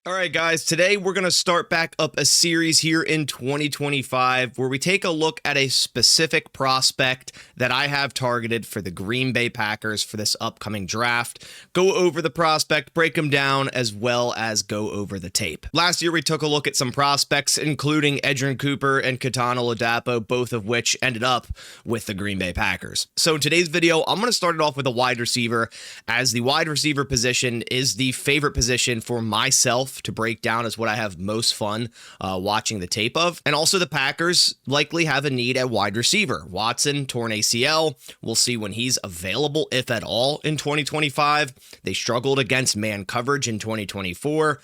All right, guys, today we're going to start back up a series here in 2025 where we take a look at a specific prospect that I have targeted for the Green Bay Packers for this upcoming draft. Go over the prospect, break him down, as well as go over the tape. Last year, we took a look at some prospects, including Edgerrin Cooper and Kitan Oladapo, both of which ended up with the Green Bay Packers. So in today's video, I'm going to start it off with a wide receiver, as the wide receiver position is the favorite position for myself to break down, as what I have most fun watching the tape of. And also the Packers likely have a need at wide receiver. Watson, torn ACL. We'll see when he's available, if at all, in 2025. They struggled against man coverage in 2024.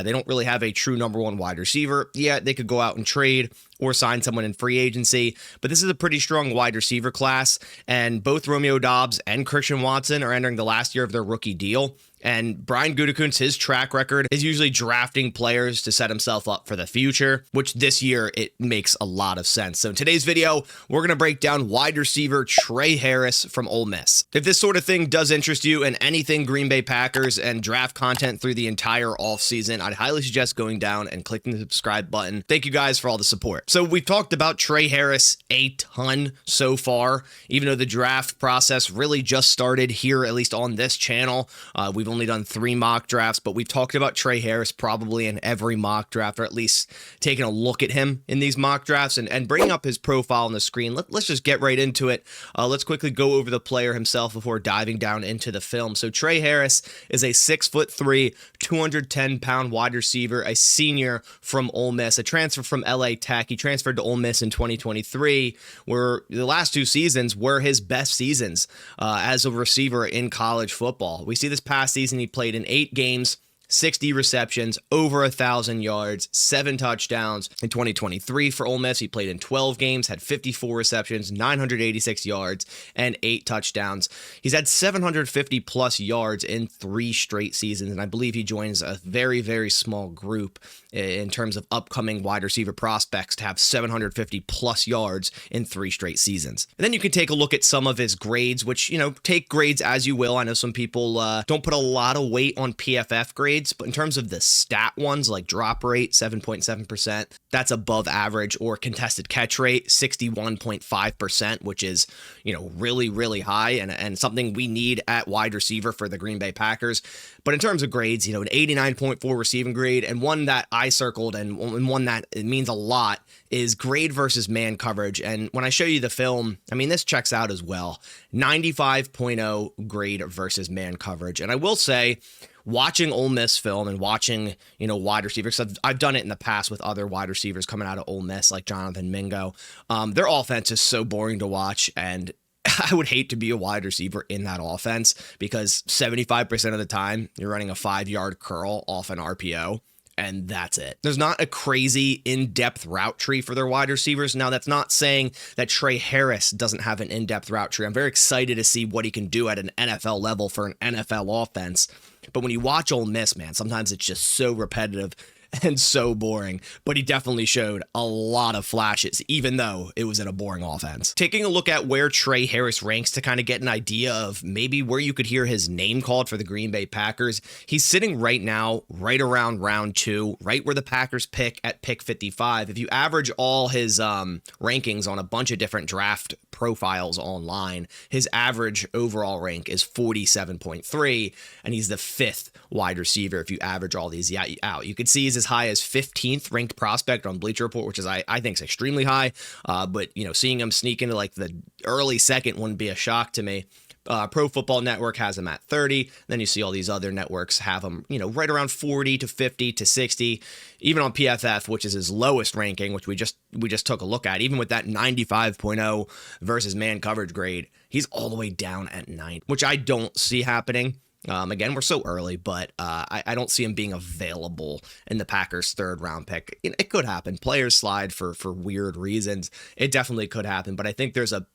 They don't really have a true number one wide receiver. Yeah, they could go out and trade or sign someone in free agency, but this is a pretty strong wide receiver class, and both Romeo Doubs and Christian Watson are entering the last year of their rookie deal. And Brian Gutekunst, his track record is usually drafting players to set himself up for the future, which this year it makes a lot of sense. So in today's video, we're going to break down wide receiver Tre Harris from Ole Miss. If this sort of thing does interest you and anything Green Bay Packers and draft content through the entire offseason, I'd highly suggest going down and clicking the subscribe button. Thank you guys for all the support. So we've talked about Tre Harris a ton so far, even though the draft process really just started here, at least on this channel. We've only done 3 mock drafts, but we've talked about Tre Harris probably in every mock draft, or at least taking a look at him in these mock drafts and bringing up his profile on the screen. Let's just get right into it. Let's quickly go over the player himself before diving down into the film. So Tre Harris is a 6'3", 210-pound wide receiver, a senior from Ole Miss, a transfer from LA Tech. He transferred to Ole Miss in 2023, where the last 2 seasons were his best seasons as a receiver in college football. We see this past season he played in 8 games, 60 receptions, over 1,000 yards, 7 touchdowns. In 2023 for Ole Miss, he played in 12 games, had 54 receptions, 986 yards, and 8 touchdowns. He's had 750 plus yards in 3 straight seasons, and I believe he joins a very, very small group in terms of upcoming wide receiver prospects to have 750 plus yards in 3 straight seasons. And then you can take a look at some of his grades, which, you know, take grades as you will. I know some people don't put a lot of weight on PFF grades, but in terms of the stat ones, like drop rate, 7.7%, that's above average, or contested catch rate, 61.5%, which is, you know, really, really high and something we need at wide receiver for the Green Bay Packers. But in terms of grades, you know, an 89.4 receiving grade, and one that I circled and one that it means a lot is grade versus man coverage. And when I show you the film, I mean, this checks out as well. 95.0 grade versus man coverage. And I will say, watching Ole Miss film and watching, you know, wide receivers, I've done it in the past with other wide receivers coming out of Ole Miss, like Jonathan Mingo. Their offense is so boring to watch, and I would hate to be a wide receiver in that offense, because 75% of the time you're running a 5-yard curl off an RPO, and that's it. There's not a crazy in-depth route tree for their wide receivers. Now, that's not saying that Tre Harris doesn't have an in-depth route tree. I'm very excited to see what he can do at an NFL level for an NFL offense. But when you watch Ole Miss, man, sometimes it's just so repetitive and so boring, but he definitely showed a lot of flashes, even though it was in a boring offense. Taking a look at where Tre Harris ranks to kind of get an idea of maybe where you could hear his name called for the Green Bay Packers, he's sitting right now, right around round 2, right where the Packers pick at pick 55. If you average all his rankings on a bunch of different draft profiles online, his average overall rank is 47.3, and he's the 5th wide receiver if you average all these out. You could see he's as high as 15th ranked prospect on Bleacher Report, which is I think is extremely high. But you know, seeing him sneak into like the early 2nd wouldn't be a shock to me. Pro Football Network has him at 30. Then you see all these other networks have him, you know, right around 40 to 50 to 60. Even on PFF, which is his lowest ranking, which we just took a look at, even with that 95.0 versus man coverage grade, he's all the way down at 9, which I don't see happening. Again, we're so early, but I don't see him being available in the Packers' 3rd round pick. It could happen. Players slide for weird reasons. It definitely could happen, but I think there's a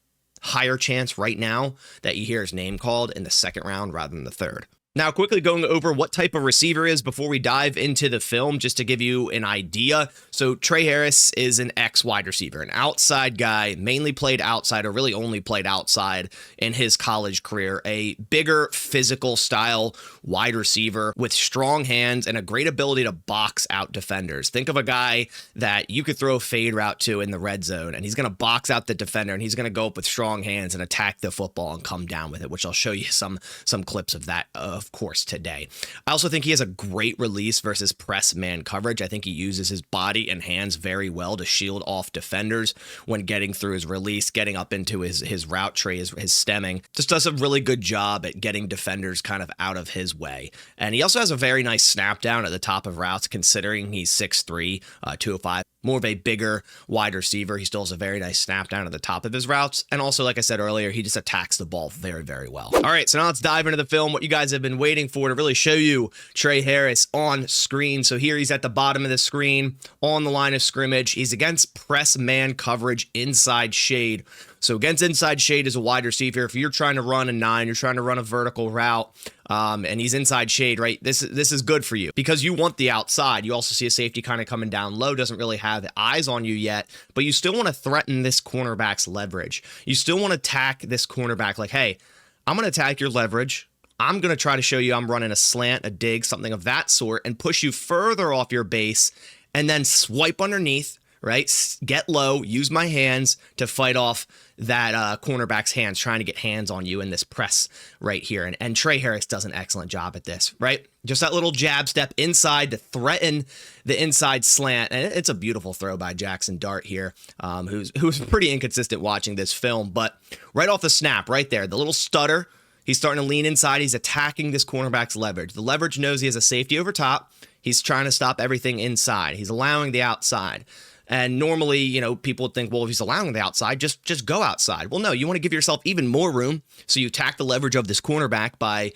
higher chance right now that you hear his name called in the 2nd round rather than the 3rd. Now, quickly going over what type of receiver is before we dive into the film, just to give you an idea. So Tre Harris is an ex-wide receiver, an outside guy, mainly played outside, or really only played outside in his college career. A bigger physical style wide receiver with strong hands and a great ability to box out defenders. Think of a guy that you could throw a fade route to in the red zone, and he's going to box out the defender, and he's going to go up with strong hands and attack the football and come down with it, which I'll show you some clips of that, of course, today. I also think he has a great release versus press man coverage. I think he uses his body and hands very well to shield off defenders when getting through his release, getting up into his route tree, his stemming. Just does a really good job at getting defenders kind of out of his way. And he also has a very nice snap down at the top of routes, considering he's 6'3", 205. More of a bigger wide receiver. He still has a very nice snap down at the top of his routes. And also, like I said earlier, he just attacks the ball very, very well. All right, so now let's dive into the film, what you guys have been waiting for to really show you Tre Harris on screen. So here he's at the bottom of the screen on the line of scrimmage. He's against press man coverage inside shade. So against inside shade as a wide receiver, if you're trying to run a 9, you're trying to run a vertical route, and he's inside shade, right? This is good for you because you want the outside. You also see a safety kind of coming down low, doesn't really have eyes on you yet, but you still want to threaten this cornerback's leverage. You still want to attack this cornerback like, hey, I'm going to attack your leverage. I'm going to try to show you I'm running a slant, a dig, something of that sort, and push you further off your base and then swipe underneath, right? Get low, use my hands to fight off that cornerback's hands, trying to get hands on you in this press right here. And Tre Harris does an excellent job at this, right? Just that little jab step inside to threaten the inside slant. And it's a beautiful throw by Jackson Dart here, who's pretty inconsistent watching this film. But right off the snap, right there, the little stutter, he's starting to lean inside. He's attacking this cornerback's leverage. The leverage knows he has a safety over top. He's trying to stop everything inside. He's allowing the outside. And normally, people would think, well, if he's allowing the outside, just go outside. Well, no, you want to give yourself even more room. So you attack the leverage of this cornerback by,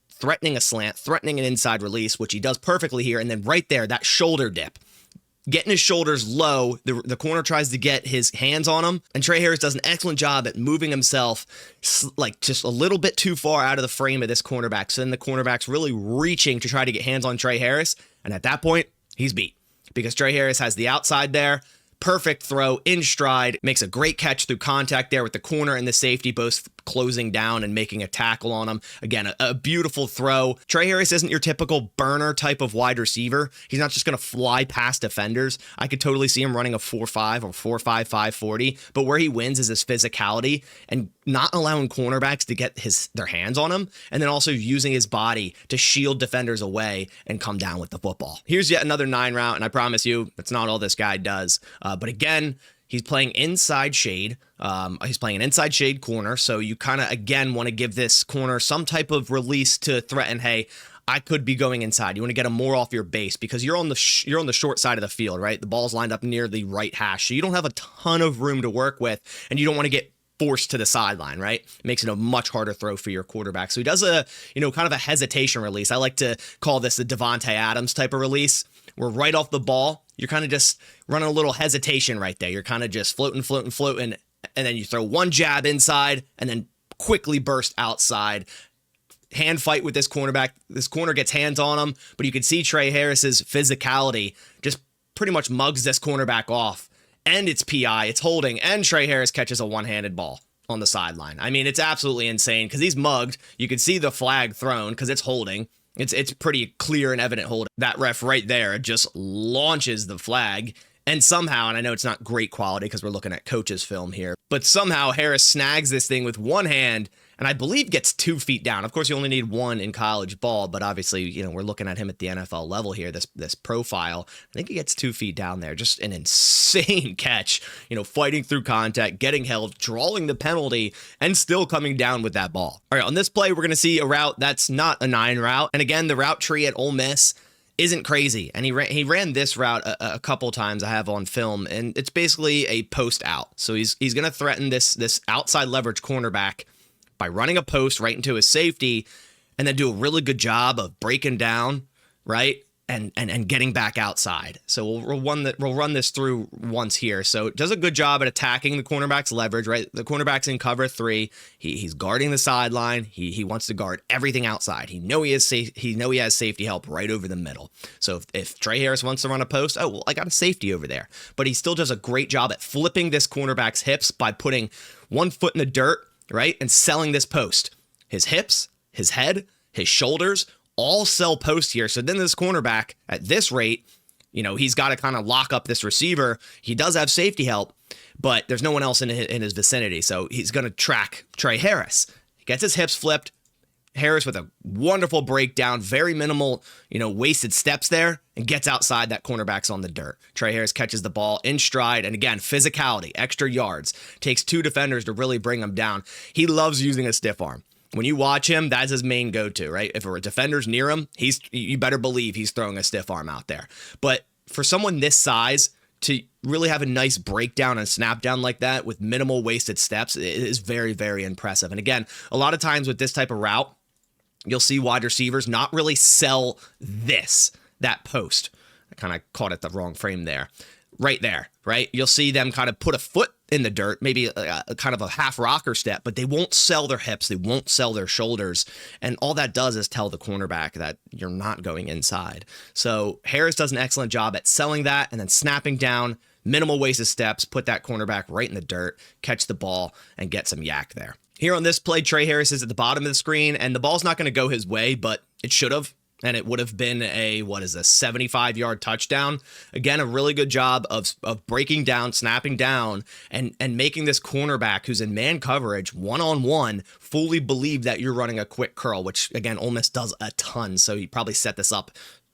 threatening a slant, threatening an inside release, which he does perfectly here. And then right there, that shoulder dip. Getting his shoulders low, the corner tries to get his hands on him, and Tre Harris does an excellent job at moving himself like just a little bit too far out of the frame of this cornerback. So then the cornerback's really reaching to try to get hands on Tre Harris, and at that point, he's beat because Tre Harris has the outside there. Perfect throw in stride, makes a great catch through contact there with the corner and the safety both closing down and making a tackle on him. Again, a beautiful throw. Tre Harris isn't your typical burner type of wide receiver. He's not just going to fly past defenders. I could totally see him running a 4.5 or 4.55 40, but where he wins is his physicality and not allowing cornerbacks to get their hands on him, and then also using his body to shield defenders away and come down with the football. Here's yet another 9 route, and I promise you, that's not all this guy does. But again, he's playing inside shade. He's playing an inside shade corner. So you kind of, again, want to give this corner some type of release to threaten, hey, I could be going inside. You want to get him more off your base because you're on the short side of the field, right? The ball's lined up near the right hash. So you don't have a ton of room to work with, and you don't want to get forced to the sideline, right? It makes it a much harder throw for your quarterback. So he does a, kind of a hesitation release. I like to call this the Devontae Adams type of release. We're right off the ball. You're kind of just running a little hesitation right there. You're kind of just floating, and then you throw one jab inside and then quickly burst outside. Hand fight with this cornerback. This corner gets hands on him, but you can see Tre Harris's physicality just pretty much mugs this cornerback off. And it's PI, it's holding, and Tre Harris catches a one-handed ball on the sideline. I mean, it's absolutely insane because he's mugged. You can see the flag thrown because it's holding. It's pretty clear and evident hold. That ref right there just launches the flag. And somehow, and I know it's not great quality because we're looking at coach's film here, but somehow Harris snags this thing with one hand and I believe gets 2 feet down. Of course, you only need one in college ball, but obviously, we're looking at him at the NFL level here, this profile. I think he gets 2 feet down there. Just an insane catch, fighting through contact, getting held, drawing the penalty, and still coming down with that ball. All right, on this play, we're going to see a route that's not a 9 route. And again, the route tree at Ole Miss isn't crazy. And he ran this route a couple times I have on film, and it's basically a post out. So he's going to threaten this outside leverage cornerback by running a post right into his safety and then do a really good job of breaking down, right? and getting back outside. So we'll run this through once here. So it does a good job at attacking the cornerback's leverage, right? The cornerback's in cover 3. He's guarding the sideline. He wants to guard everything outside. He has safety help right over the middle. So if Tre Harris wants to run a post, oh, well, I got a safety over there. But he still does a great job at flipping this cornerback's hips by putting one foot in the dirt, right? And selling this post. His hips, his head, his shoulders, all sell post here. So then this cornerback at this rate, he's got to kind of lock up this receiver. He does have safety help, but there's no one else in his vicinity. So he's going to track Tre Harris. He gets his hips flipped. Harris with a wonderful breakdown, very minimal, wasted steps there, and gets outside. That cornerback's on the dirt. Tre Harris catches the ball in stride, and again, physicality, extra yards. Takes 2 defenders to really bring him down. He loves using a stiff arm. When you watch him, that's his main go-to, right? If a defender's near him, you better believe he's throwing a stiff arm out there. But for someone this size to really have a nice breakdown and snap down like that with minimal wasted steps, it is very, very impressive. And again, a lot of times with this type of route, you'll see wide receivers not really sell that post. I kind of caught it the wrong frame there. Right there, right? You'll see them kind of put a foot in the dirt, maybe a kind of a half rocker step, but they won't sell their hips. They won't sell their shoulders. And all that does is tell the cornerback that you're not going inside. So Harris does an excellent job at selling that and then snapping down, minimal wasted steps, put that cornerback right in the dirt, catch the ball, and get some yak there. Here on this play, Tre Harris is at the bottom of the screen, and the ball's not going to go his way, but it should have. And it would have been a 75-yard touchdown. Again, a really good job of breaking down, snapping down, and making this cornerback who's in man coverage, one-on-one, fully believe that you're running a quick curl, which, again, Ole Miss does a ton. So he probably set this up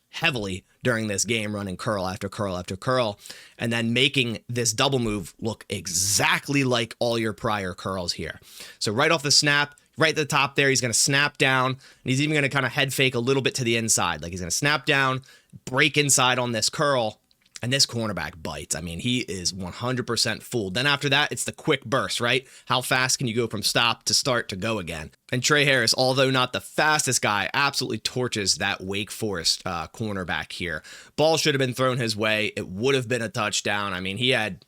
heavily during this game, running curl after curl after curl, and then making this double move look exactly like all your prior curls here. So right off the snap, right at the top there, he's going to snap down, and he's even going to kind of head fake a little bit to the inside. Like he's going to snap down, break inside on this curl, and this cornerback bites. I mean, he is 100% fooled. Then after that, it's the quick burst, right? How fast can you go from stop to start to go again? And Tre Harris, although not the fastest guy, absolutely torches that Wake Forest cornerback here. Ball should have been thrown his way. It would have been a touchdown. I mean, he had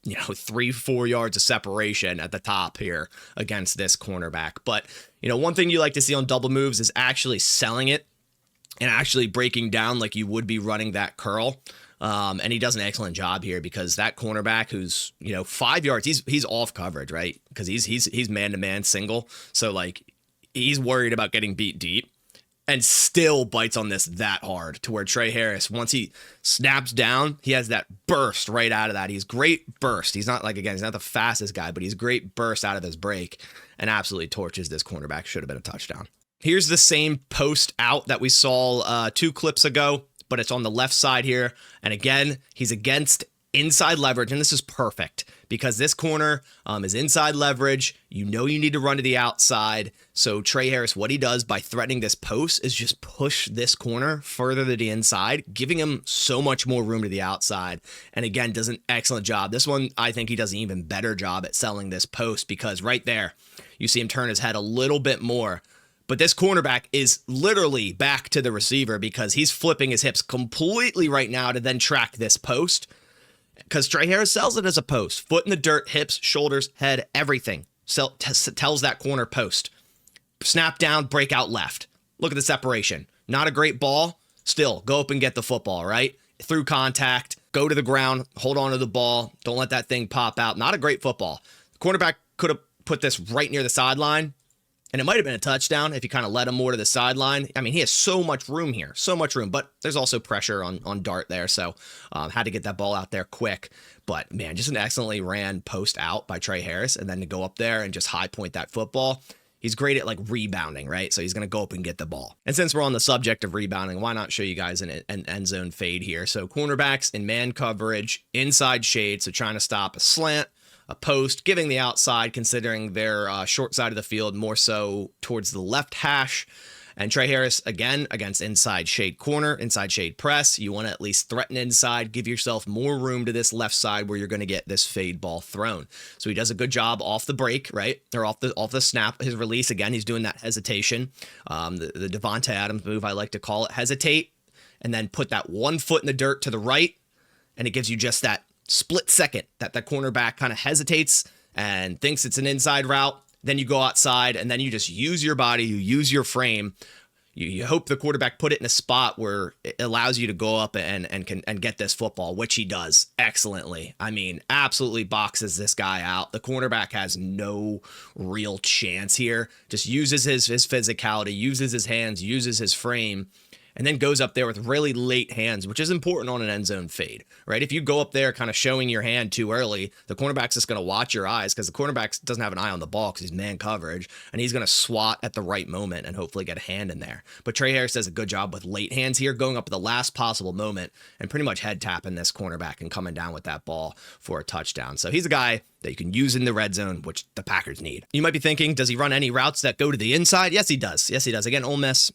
3-4 yards of separation at the top here against this cornerback. But, one thing you like to see on double moves is actually selling it and actually breaking down like you would be running that curl. And he does an excellent job here because that cornerback who's, 5 yards, he's off coverage, right? Because he's man-to-man single. So like he's worried about getting beat deep. And still bites on this that hard to where Tre Harris, once he snaps down, he has that burst right out of that. He's great burst. He's not he's not the fastest guy, but he's great burst out of his break and absolutely torches this cornerback. Should have been a touchdown. Here's the same post out that we saw 2 clips ago, but it's on the left side here. And again, he's against inside leverage, and this is perfect because this corner is inside leverage. You need to run to the outside. So Tre Harris, what he does by threatening this post is just push this corner further to the inside, giving him so much more room to the outside. And again, does an excellent job. This one, I think he does an even better job at selling this post because right there, you see him turn his head a little bit more. But this cornerback is literally back to the receiver because he's flipping his hips completely right now to then track this post. Because Tre Harris sells it as a post. Foot in the dirt, hips, shoulders, head, everything. Tells that corner post. Snap down, break out left. Look at the separation. Not a great ball. Still, go up and get the football, right? Through contact, go to the ground, hold on to the ball. Don't let that thing pop out. Not a great football. The cornerback could have put this right near the sideline. And it might have been a touchdown if you kind of let him more to the sideline. I mean, he has so much room here, so much room. But there's also pressure on Dart there, so had to get that ball out there quick. But, man, just an excellently ran post out by Tre Harris. And then to go up there and just high point that football. He's great at, rebounding, right? So he's going to go up and get the ball. And since we're on the subject of rebounding, why not show you guys an end zone fade here? So cornerbacks in man coverage, inside shade, so trying to stop a slant, a post, giving the outside, considering their short side of the field more so towards the left hash. And Tre Harris, again, against inside shade corner, inside shade press. You want to at least threaten inside, give yourself more room to this left side where you're going to get this fade ball thrown. So he does a good job off the break, right? Or off the snap, his release. Again, he's doing that hesitation. The Devontae Adams move, I like to call it. Hesitate. and then put that one foot in the dirt to the right, and it gives you just that split second that the cornerback kind of hesitates and thinks it's an inside route. Then you go outside, and then you just use your body, you use your frame. You hope the quarterback put it in a spot where it allows you to go up and get this football, which he does excellently. I mean, absolutely boxes this guy out. The cornerback has no real chance here. Just uses his physicality, uses his hands, uses his frame, and then goes up there with really late hands, which is important on an end zone fade, right? If you go up there kind of showing your hand too early, the cornerback's just going to watch your eyes because the cornerback doesn't have an eye on the ball because he's man coverage, and he's going to swat at the right moment and hopefully get a hand in there. But Tre Harris does a good job with late hands here, going up at the last possible moment and pretty much head tapping this cornerback and coming down with that ball for a touchdown. So he's a guy that you can use in the red zone, which the Packers need. You might be thinking, does he run any routes that go to the inside? Yes, he does. Yes, he does. Again, Ole Miss,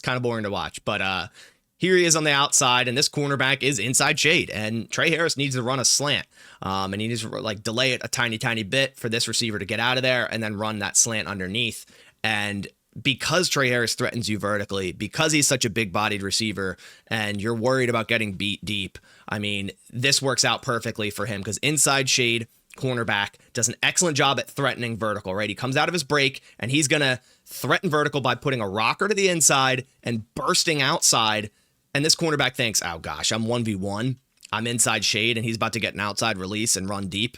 kind of boring to watch, but here he is on the outside, and this cornerback is inside shade, and Tre Harris needs to run a slant, and he needs to like delay it a tiny bit for this receiver to get out of there and then run that slant underneath. And because Tre Harris threatens you vertically, because he's such a big-bodied receiver and you're worried about getting beat deep, I mean, this works out perfectly for him because inside shade cornerback does an excellent job at threatening vertical, right? He comes out of his break and he's going to threaten vertical by putting a rocker to the inside and bursting outside. And this cornerback thinks, oh gosh, I'm 1v1. I'm inside shade and he's about to get an outside release and run deep.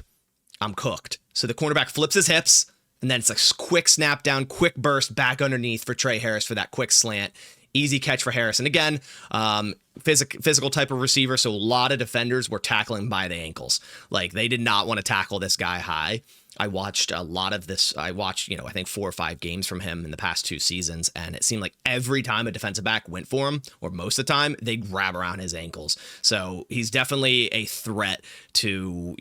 I'm cooked. So the cornerback flips his hips and then it's a quick snap down, quick burst back underneath for Tre Harris for that quick slant. Easy catch for Harris. And again, physical type of receiver, so a lot of defenders were tackling by the ankles. Like, they did not want to tackle this guy high. I watched a lot of this. I watched, I think 4 or 5 games from him in the past 2 seasons, and it seemed like every time a defensive back went for him, or most of the time, they'd grab around his ankles. So he's definitely a threat to,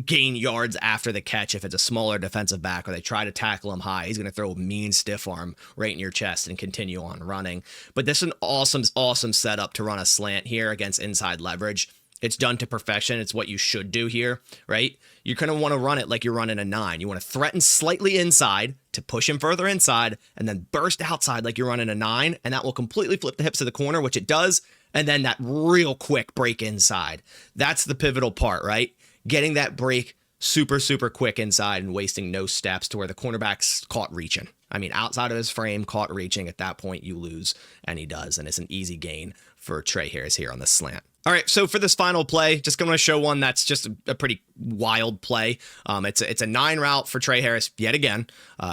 gain yards after the catch. If it's a smaller defensive back or they try to tackle him high, he's going to throw a mean stiff arm right in your chest and continue on running. But this is an awesome setup to run a slant here against inside leverage. It's done to perfection. It's what you should do here, right? You're going to want to run it like you're running a 9. You want to threaten slightly inside to push him further inside and then burst outside like you're running a 9, and that will completely flip the hips of the corner, which it does, and then that real quick break inside. That's the pivotal part, right? Getting that break super quick inside and wasting no steps to where the cornerback's caught reaching. I mean, outside of his frame, caught reaching. At that point, you lose, and he does, and it's an easy gain for Tre Harris here on the slant. All right, so for this final play, just going to show one that's just a pretty wild play. It's a 9 route for Tre Harris yet again.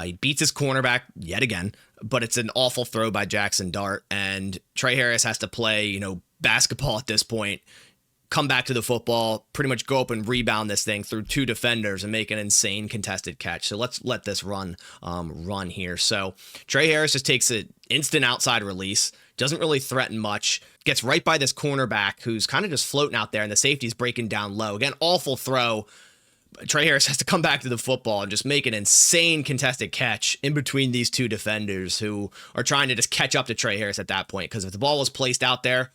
He beats his cornerback yet again, but it's an awful throw by Jackson Dart, and Tre Harris has to play, basketball at this point, come back to the football, pretty much go up and rebound this thing through 2 defenders and make an insane contested catch. So let's let this run here. So Tre Harris just takes an instant outside release, doesn't really threaten much, gets right by this cornerback who's kind of just floating out there, and the safety's breaking down low. Again, awful throw. Tre Harris has to come back to the football and just make an insane contested catch in between these 2 defenders who are trying to just catch up to Tre Harris at that point, because if the ball was placed out there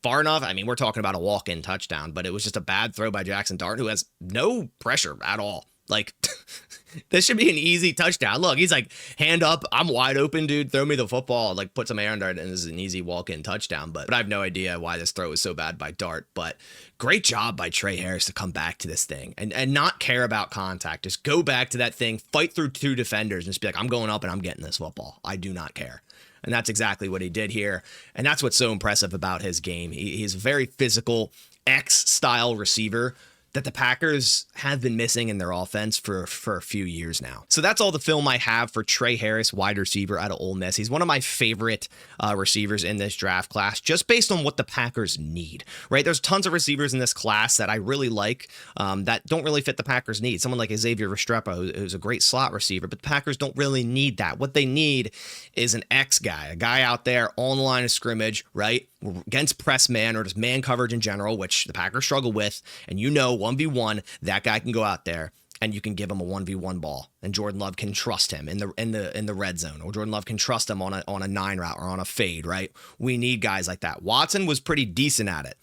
far enough, I mean, we're talking about a walk-in touchdown, but it was just a bad throw by Jackson Dart, who has no pressure at all. Like, this should be an easy touchdown. Look, he's like, hand up, I'm wide open, dude, throw me the football, like put some air under it, and this is an easy walk-in touchdown. But I have no idea why this throw was so bad by Dart. But great job by Tre Harris to come back to this thing and not care about contact. Just go back to that thing, fight through 2 defenders, and just be like, I'm going up and I'm getting this football. I do not care. And that's exactly what he did here. And that's what's so impressive about his game. He's a very physical X-style receiver that the Packers have been missing in their offense for a few years now. So that's all the film I have for Tre Harris, wide receiver out of Ole Miss. He's one of my favorite receivers in this draft class, just based on what the Packers need, right? There's tons of receivers in this class that I really like that don't really fit the Packers' needs. Someone like Xavier Restrepo, who's a great slot receiver, but the Packers don't really need that. What they need is an X guy, a guy out there on the line of scrimmage, right? Against press man or just man coverage in general, which the Packers struggle with. And 1v1, that guy can go out there and you can give him a 1v1 ball, and Jordan Love can trust him in the red zone, or Jordan Love can trust him on a 9 route or on a fade, right? We need guys like that. Watson was pretty decent at it.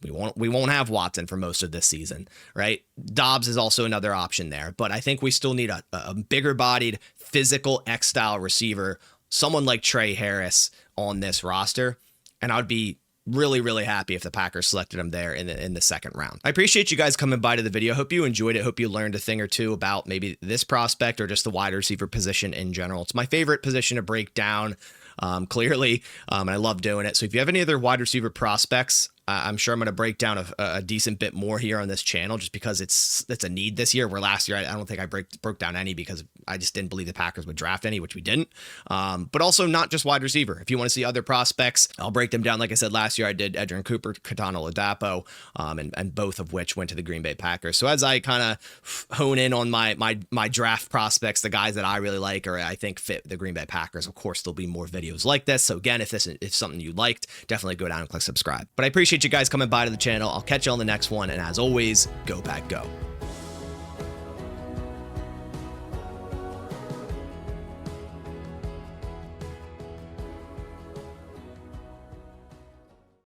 We won't have Watson for most of this season, right? Dobbs is also another option there, but I think we still need a bigger bodied, physical X-style receiver, someone like Tre Harris on this roster. and I would be really, really happy if the Packers selected him there in the second round. I appreciate you guys coming by to the video. Hope you enjoyed it. Hope you learned a thing or two about maybe this prospect or just the wide receiver position in general. It's my favorite position to break down, clearly, and I love doing it. So if you have any other wide receiver prospects, I'm sure I'm going to break down a decent bit more here on this channel, just because it's a need this year, where last year I don't think I broke down any because I just didn't believe the Packers would draft any, which we didn't. But also not just wide receiver. If you want to see other prospects, I'll break them down. Like I said, last year I did Edgerrin Cooper, Kitan Oladapo, and both of which went to the Green Bay Packers. So as I kind of hone in on my draft prospects, the guys that I really like or I think fit the Green Bay Packers, of course there'll be more videos like this. So again, if something you liked, definitely go down and click subscribe. But I appreciate you guys coming by to the channel. I'll catch you on the next one, and as always, go Pack Go.